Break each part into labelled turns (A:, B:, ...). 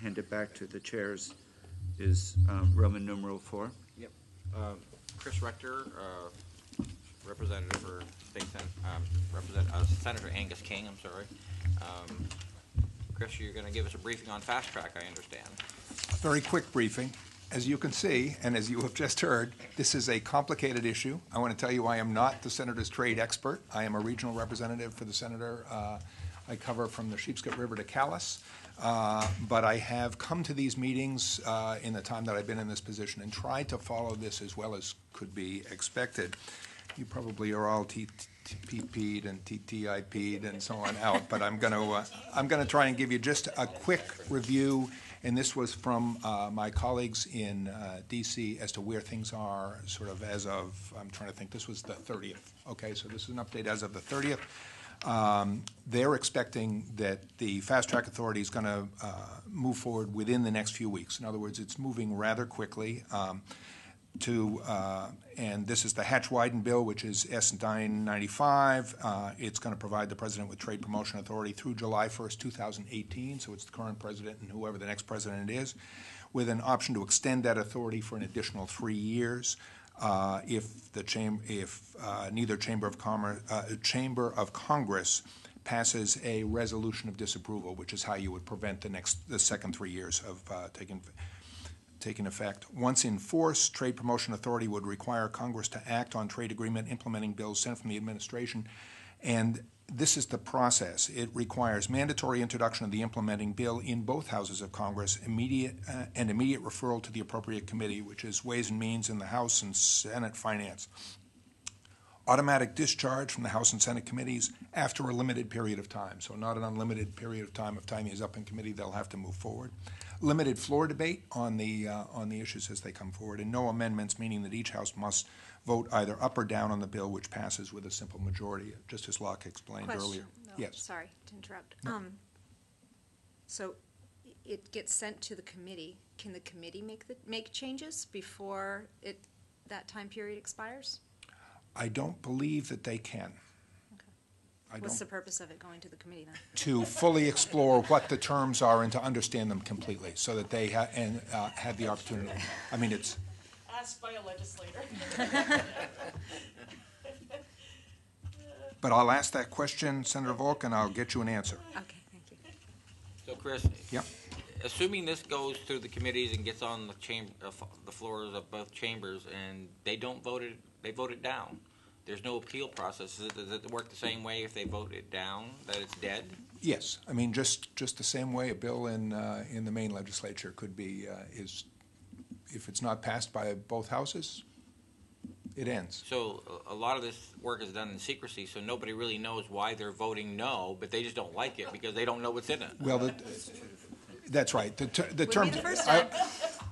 A: hand it back to the chairs is Roman numeral 4.
B: Yep. Chris Rector, representative for State Senator Angus King. I'm sorry. Chris, you're going to give us a briefing on FastTrack, I understand.
C: A very quick briefing. As you can see, and as you have just heard, this is a complicated issue. I want to tell you I am not the senator's trade expert. I am a regional representative for the senator. I cover from the Sheepscot River to Calais. But I have come to these meetings in the time that I've been in this position and tried to follow this as well as could be expected. You probably are all TPP'd and TTIP'd and so on out, but I'm going to try and give you just a quick review. And this was from my colleagues in D.C. as to where things are sort of as of, I'm trying to think, this was the 30th. Okay, so this is an update as of the 30th. They're expecting that the FastTrack Authority is going to move forward within the next few weeks. In other words, it's moving rather quickly and this is the Hatch-Wyden bill, which is S995. It's going to provide the president with trade promotion authority through July 1st, 2018, so it's the current president and whoever the next president is, with an option to extend that authority for an additional 3 years. If neither chamber of Congress passes a resolution of disapproval, which is how you would prevent the second 3 years of taking effect. Once in force, Trade Promotion Authority would require Congress to act on trade agreement implementing bills sent from the administration, and this is the process. It requires mandatory introduction of the implementing bill in both houses of Congress, immediate referral to the appropriate committee, which is Ways and Means in the House and Senate Finance. Automatic discharge from the House and Senate committees after a limited period of time, so not an unlimited period of time. If time is up in committee, they'll have to move forward. Limited floor debate on the issues as they come forward, and no amendments, meaning that each House must vote either up or down on the bill, which passes with a simple majority, just as Locke explained earlier.
D: No,
C: yes.
D: Sorry to interrupt.
C: No.
D: So it gets sent to the committee. Can the committee make changes before that time period expires?
C: I don't believe that they can.
D: What's the purpose of it going to the committee then?
C: To fully explore what the terms are and to understand them completely, so that they have the opportunity. I mean, it's
E: asked by a legislator.
C: But I'll ask that question, Senator Volk, and I'll get you an answer.
D: Okay, thank you.
B: So, Chris,
C: yep.
B: Assuming this goes through the committees and gets on the floors of both chambers, and they vote it down. There's no appeal process. Does it work the same way if they vote it down, that it's dead?
C: Yes. I mean, just the same way a bill in the Maine legislature could be, if it's not passed by both houses, it ends.
B: So a lot of this work is done in secrecy, so nobody really knows why they're voting no, but they just don't like it because they don't know what's in it.
C: Well, that's right. The terms.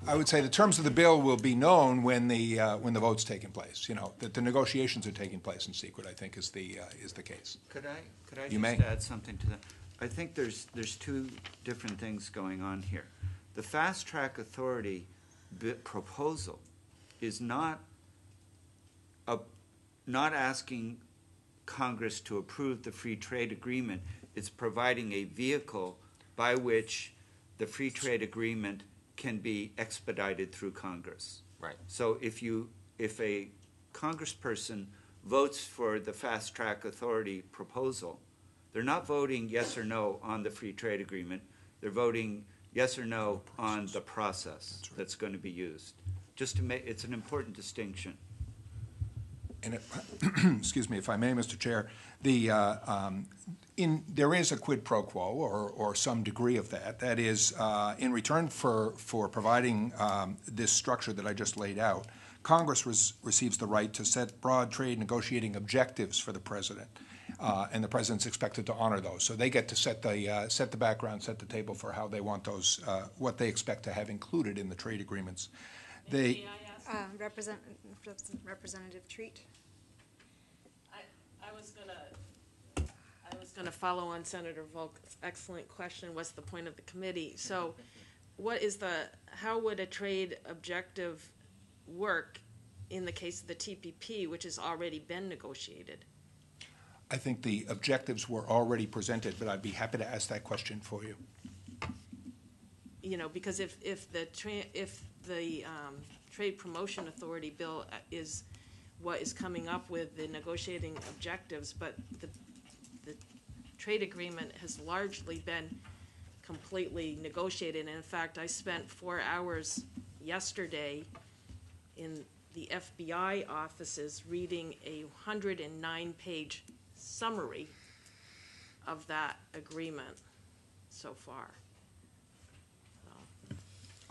C: I would say the terms of the bill will be known when the vote's taking place. You know, that the negotiations are taking place in secret, I think, is the case.
A: Could I just add something to that? I think there's two different things going on here. The FastTrack Authority proposal is not asking Congress to approve the free trade agreement. It's providing a vehicle by which the free trade agreement can be expedited through Congress.
B: Right.
A: So if a congressperson votes for the FastTrack Authority proposal, they're not voting yes or no on the free trade agreement. They're voting yes or no on the process that's going to be used. Just to make, it's an important distinction.
C: And excuse me, if I may, Mr. Chair, there is a quid pro quo or some degree of that. That is, in return for providing this structure that I just laid out, Congress receives the right to set broad trade negotiating objectives for the president, and the president's expected to honor those. So they get to set the background, set the table for how they want those, what they expect to have included in the trade agreements.
D: Representative Treat.
E: I was gonna follow on Senator Volk's excellent question. What's the point of the committee? So, how would a trade objective work in the case of the TPP, which has already been negotiated?
C: I think the objectives were already presented, but I'd be happy to ask that question for you.
E: you know, because if the Trade Promotion Authority bill is what is coming up with the negotiating objectives, but the trade agreement has largely been completely negotiated. And in fact, I spent 4 hours yesterday in the FBI offices reading a 109-page summary of that agreement so far.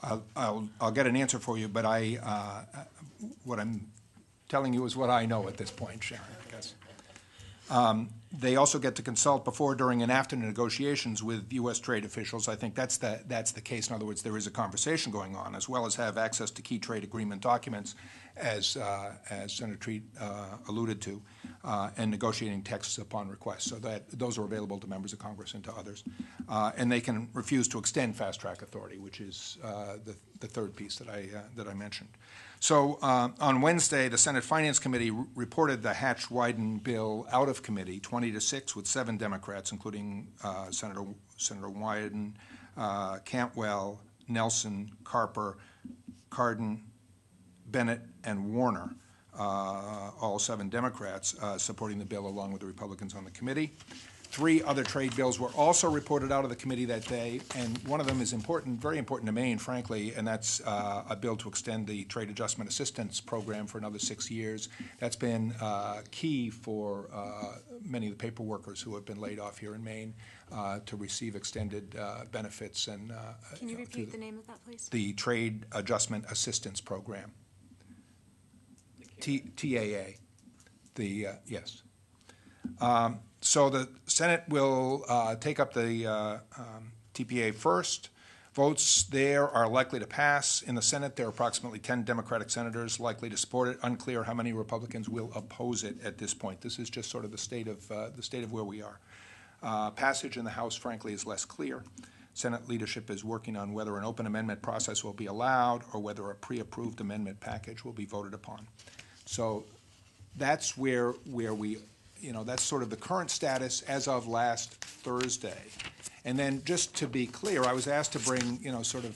C: I'll get an answer for you, but what I'm telling you is what I know at this point, Sharon, I guess. They also get to consult before, during, and after negotiations with U.S. trade officials. I think that's the case. In other words, there is a conversation going on, as well as have access to key trade agreement documents, as Senator Treat alluded to, and negotiating texts upon request. So that those are available to members of Congress and to others. And they can refuse to extend FastTrack authority, which is the third piece that I mentioned. So on Wednesday, the Senate Finance Committee reported the Hatch-Wyden bill out of committee, 20-6, with 7 Democrats, including Senator Wyden, Cantwell, Nelson, Carper, Cardin, Bennett, and Warner, all 7 Democrats supporting the bill along with the Republicans on the committee. 3 other trade bills were also reported out of the committee that day, and one of them is important, very important to Maine, frankly, and that's a bill to extend the Trade Adjustment Assistance Program for another 6 years. That's been key for many of the paper workers who have been laid off here in Maine to receive extended benefits. And
D: Can you repeat the name of that, please?
C: The Trade Adjustment Assistance Program. TAA. Yes. So the Senate will take up the TPA first. Votes there are likely to pass. In the Senate, there are approximately 10 Democratic senators likely to support it. Unclear how many Republicans will oppose it at this point. This is just sort of the state of where we are. Passage in the House, frankly, is less clear. Senate leadership is working on whether an open amendment process will be allowed or whether a pre-approved amendment package will be voted upon. So that's where we, that's sort of the current status as of last Thursday. And then just to be clear, I was asked to bring, sort of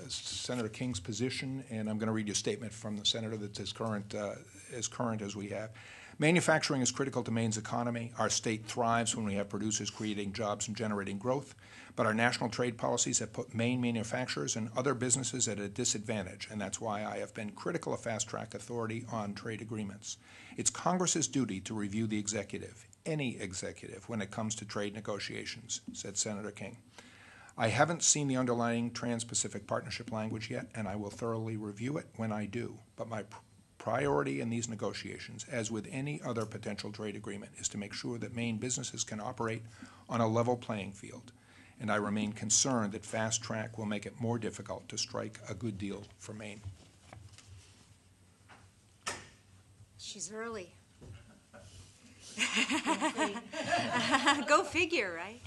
C: Senator King's position, and I'm going to read you a statement from the senator that's as current as we have. Manufacturing is critical to Maine's economy. Our state thrives when we have producers creating jobs and generating growth. But our national trade policies have put Maine manufacturers and other businesses at a disadvantage, and that's why I have been critical of FastTrack authority on trade agreements. It's Congress's duty to review the executive, any executive, when it comes to trade negotiations, said Senator King. I haven't seen the underlying Trans-Pacific Partnership language yet, and I will thoroughly review it when I do. But my priority in these negotiations, as with any other potential trade agreement, is to make sure that Maine businesses can operate on a level playing field. And I remain concerned that FastTrack will make it more difficult to strike a good deal for Maine.
D: She's early. Go figure, right?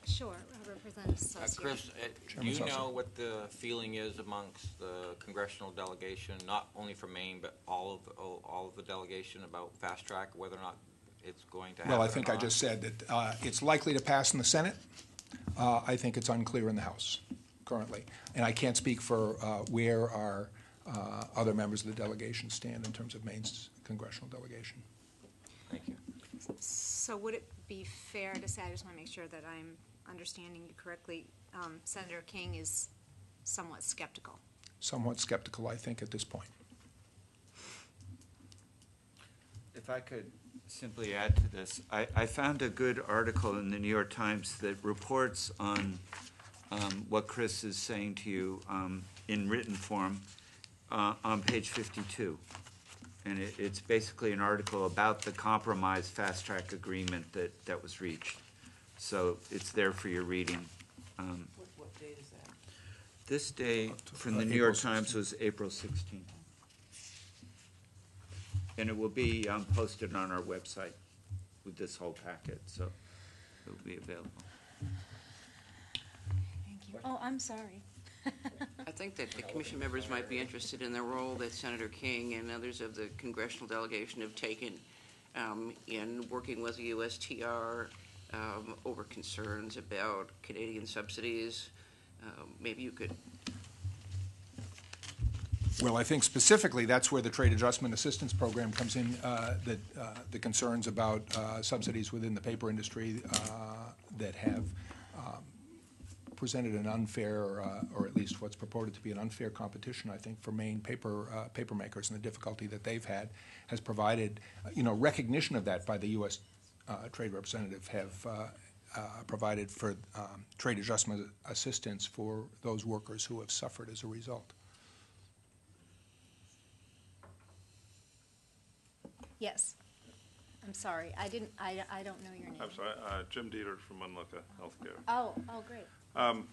D: Sure, Representative Saucier.
B: Chris, do you know what the feeling is amongst the congressional delegation, not only from Maine, but all of the delegation about FastTrack, whether or not it's going to happen?
C: Well, I think I just said that it's likely to pass in the Senate. I think it's unclear in the House currently. And I can't speak for where our other members of the delegation stand in terms of Maine's congressional delegation.
B: Thank you.
D: So would it be fair to say, I just want to make sure that I'm understanding you correctly, Senator King is somewhat skeptical?
C: Somewhat skeptical, I think, at this point.
A: If I could simply add to this, I found a good article in the New York Times that reports on what Chris is saying to you in written form on page 52. And it's basically an article about the compromise FastTrack agreement that was reached. So it's there for your reading.
F: What date is that?
A: This day from the New York Times was April 16th. And it will be posted on our website with this whole packet, so it will be available.
D: Thank you. Oh, I'm sorry.
F: I think that the commission members might be interested in the role that Senator King and others of the congressional delegation have taken in working with the USTR over concerns about Canadian subsidies. Maybe you could.
C: Well, I think specifically that's where the Trade Adjustment Assistance Program comes in, that the concerns about subsidies within the paper industry that have presented an unfair, or at least what's purported to be an unfair competition, I think, for Maine paper makers, and the difficulty that they've had has provided, recognition of that by the U.S. Trade Representative have provided for trade adjustment assistance for those workers who have suffered as a result.
D: Yes. I'm sorry, I don't know your name.
G: I'm sorry, Jim Dieter from Unlucka Healthcare.
D: Oh, great.
G: And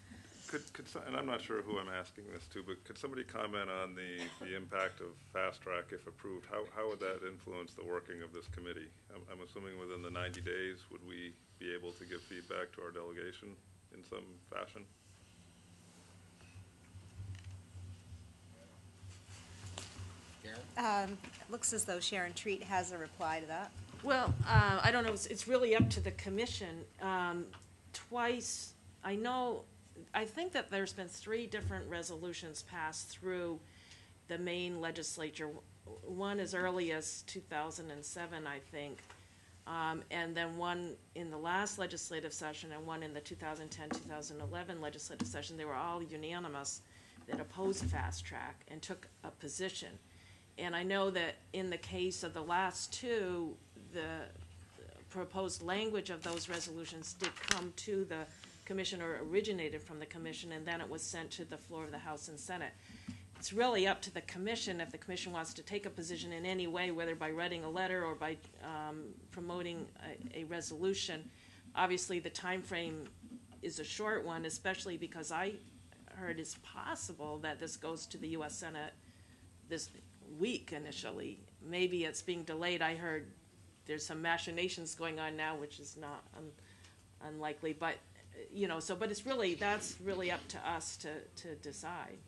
G: I'm not sure who I'm asking this to, but could somebody comment on the impact of FastTrack if approved? How would that influence the working of this committee? I'm assuming within the 90 days, would we be able to give feedback to our delegation in some fashion?
D: Looks as though Sharon Treat has a reply to that.
E: Well, I don't know, it's really up to the commission. Twice, I think that there's been 3 different resolutions passed through the Maine legislature. One as early as 2007, I think, and then one in the last legislative session and one in the 2010-2011 legislative session. They were all unanimous that opposed FastTrack and took a position. And I know that in the case of the last 2, the proposed language of those resolutions did come to the commission, or originated from the commission, and then it was sent to the floor of the House and Senate. It's really up to the commission if the commission wants to take a position in any way, whether by writing a letter or by promoting a resolution. Obviously, the time frame is a short one, especially because I heard it's possible that this goes to the U.S. Senate this week initially. Maybe it's being delayed. I heard there's some machinations going on now, which is not unlikely, but but it's really, that's really up to us to decide.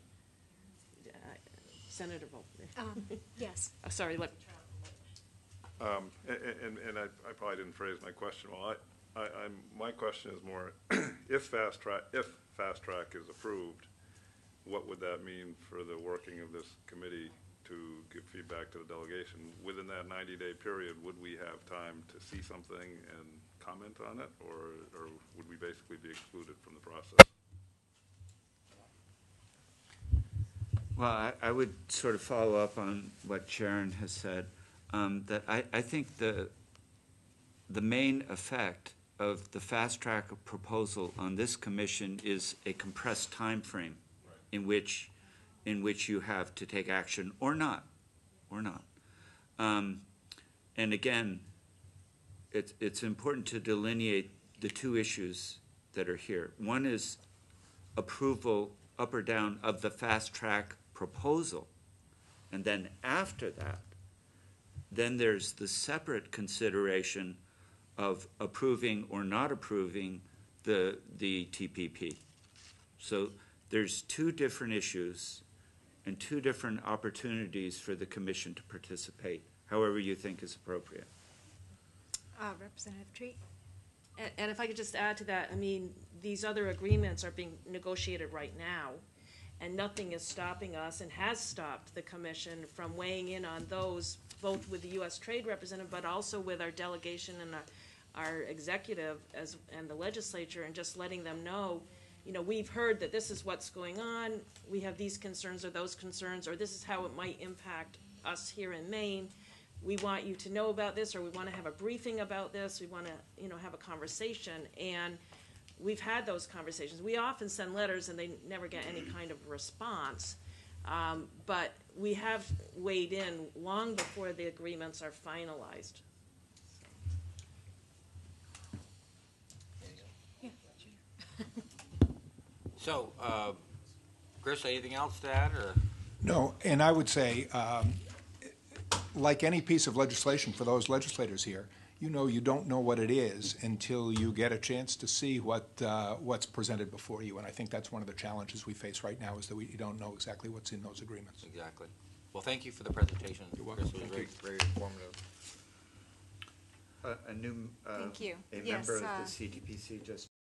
E: Senator Volk.
D: Yes.
E: Sorry, look.
G: And I probably didn't phrase my question well. My question is more, if FastTrack is approved, what would that mean for the working of this committee to give feedback to the delegation? Within that 90-day period, would we have time to see something and comment on it, or would we basically be excluded from the process?
A: Well, I would sort of follow up on what Sharon has said, that I think the main effect of the FastTrack proposal on this commission is a compressed time frame in which you have to take action or not. And again, it's important to delineate the 2 issues that are here. One is approval up or down of the FastTrack proposal. And then after that, then there's the separate consideration of approving or not approving the TPP. So there's 2 different issues and 2 different opportunities for the commission to participate, however you think is appropriate.
D: Representative Treat?
E: And if I could just add to that, I mean, these other agreements are being negotiated right now, and nothing is stopping us and has stopped the commission from weighing in on those, both with the U.S. Trade Representative, but also with our delegation and our executive and the legislature, and just letting them know, we've heard that this is what's going on, we have these concerns or those concerns, or this is how it might impact us here in Maine. We want you to know about this, or we want to have a briefing about this, we want to have a conversation. And we've had those conversations. We often send letters and they never get any kind of response, but we have weighed in long before the agreements are finalized.
B: So, Chris, anything else to add? Or?
C: No, and I would say, like any piece of legislation for those legislators here, you don't know what it is until you get a chance to see what's presented before you. And I think that's one of the challenges we face right now, is that we don't know exactly what's in those agreements.
B: Exactly. Well, thank you for the presentation.
C: You're welcome.
B: Chris, it was very informative.
A: a new,
D: Thank you.
A: a
D: Yes,
A: member of the CTPC just